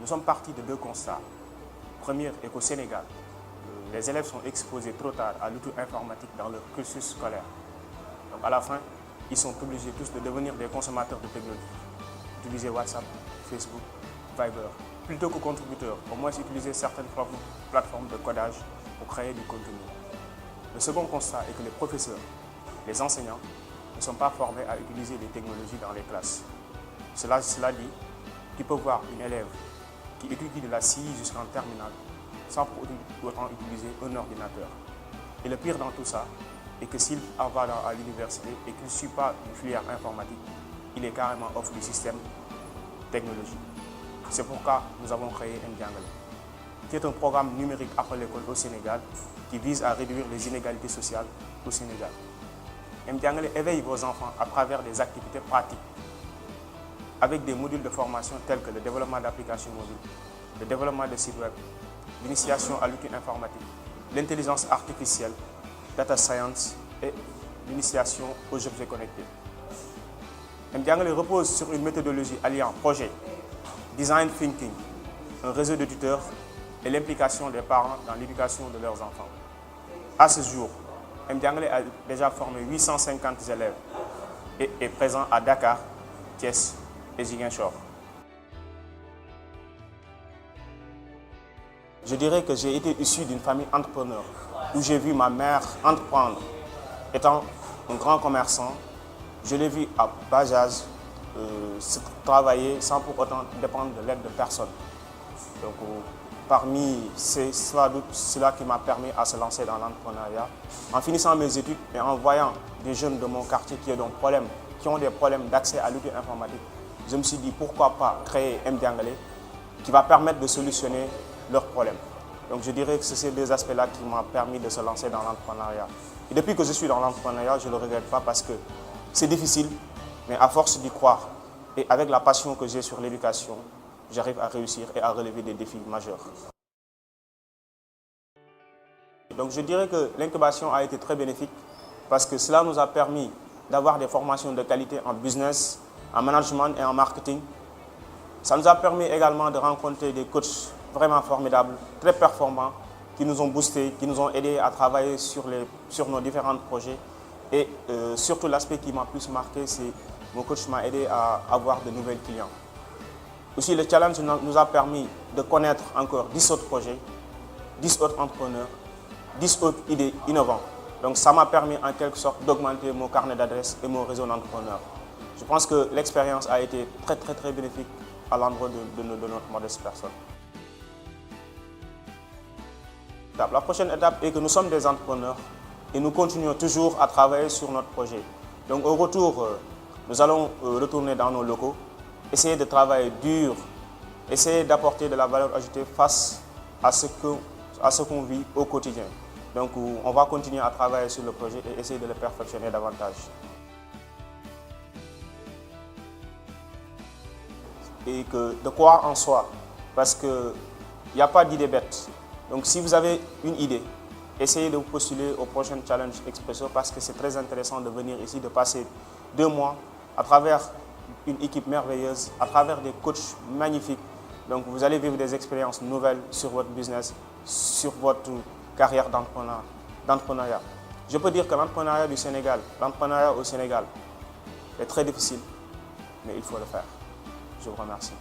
Nous sommes partis de deux constats. Le premier est qu'au Sénégal, les élèves sont exposés trop tard à l'outil informatique dans leur cursus scolaire. Donc à la fin, ils sont obligés tous de devenir des consommateurs de technologie. Utiliser WhatsApp, Facebook, Viber. Plutôt que contributeurs, au moins utiliser certaines plateformes de codage pour créer du contenu. Le second constat est que les professeurs, les enseignants, ne sont pas formés à utiliser les technologies dans les classes. Cela dit, tu peux voir une élève qui étudie de la CI jusqu'en terminale sans pour autant utiliser un ordinateur. Et le pire dans tout ça est que s'il va à l'université et qu'il ne suit pas une filière informatique, il est carrément off du système technologique. C'est pourquoi nous avons créé Mdiangalé, qui est un programme numérique après l'école au Sénégal qui vise à réduire les inégalités sociales au Sénégal. Mdiangalé éveille vos enfants à travers des activités pratiques avec des modules de formation tels que le développement d'applications mobiles, le développement de sites web, l'initiation à l'outil informatique, l'intelligence artificielle, data science et l'initiation aux objets connectés. Mdiangalé repose sur une méthodologie alliant projet, design thinking, un réseau de tuteurs et l'implication des parents dans l'éducation de leurs enfants. À ce jour, Mdiangalé a déjà formé 850 élèves et est présent à Dakar, Thiès et Ziguinchor. Je dirais que j'ai été issu d'une famille entrepreneur où j'ai vu ma mère entreprendre. Étant un grand commerçant, je l'ai vu à bas âge travailler sans pour autant dépendre de l'aide de personne. Donc, parmi cela qui m'a permis à se lancer dans l'entrepreneuriat. En finissant mes études et en voyant des jeunes de mon quartier qui ont des problèmes d'accès à l'outil informatique, je me suis dit pourquoi pas créer Mdiangalé qui va permettre de solutionner leurs problèmes. Donc je dirais que c'est ces deux aspects-là qui m'ont permis de se lancer dans l'entrepreneuriat. Et depuis que je suis dans l'entrepreneuriat, je ne le regrette pas parce que c'est difficile, mais à force d'y croire et avec la passion que j'ai sur l'éducation, j'arrive à réussir et à relever des défis majeurs. Donc je dirais que l'incubation a été très bénéfique parce que cela nous a permis d'avoir des formations de qualité en business, en management et en marketing. Ça nous a permis également de rencontrer des coachs vraiment formidables, très performants, qui nous ont boostés, qui nous ont aidés à travailler sur nos différents projets. Et surtout l'aspect qui m'a plus marqué, c'est que mon coach m'a aidé à avoir de nouvelles clients. Aussi, le challenge nous a permis de connaître encore 10 autres projets, 10 autres entrepreneurs, 10 autres idées innovantes. Donc ça m'a permis en quelque sorte d'augmenter mon carnet d'adresses et mon réseau d'entrepreneurs. Je pense que l'expérience a été très bénéfique à l'endroit de notre modeste personne. La prochaine étape est que nous sommes des entrepreneurs et nous continuons toujours à travailler sur notre projet. Donc au retour, nous allons retourner dans nos locaux, essayer de travailler dur, essayer d'apporter de la valeur ajoutée face à ce qu'on vit au quotidien. Donc on va continuer à travailler sur le projet et essayer de le perfectionner davantage. Et que de croire en soi, parce qu'il n'y a pas d'idée bête. Donc si vous avez une idée, essayez de vous postuler au prochain Challenge Expresso parce que c'est très intéressant de venir ici, de passer 2 mois à travers une équipe merveilleuse, à travers des coachs magnifiques. Donc vous allez vivre des expériences nouvelles sur votre business, sur votre carrière d'entrepreneuriat. Je peux dire que l'entrepreneuriat au Sénégal est très difficile, mais il faut le faire. Je vous remercie.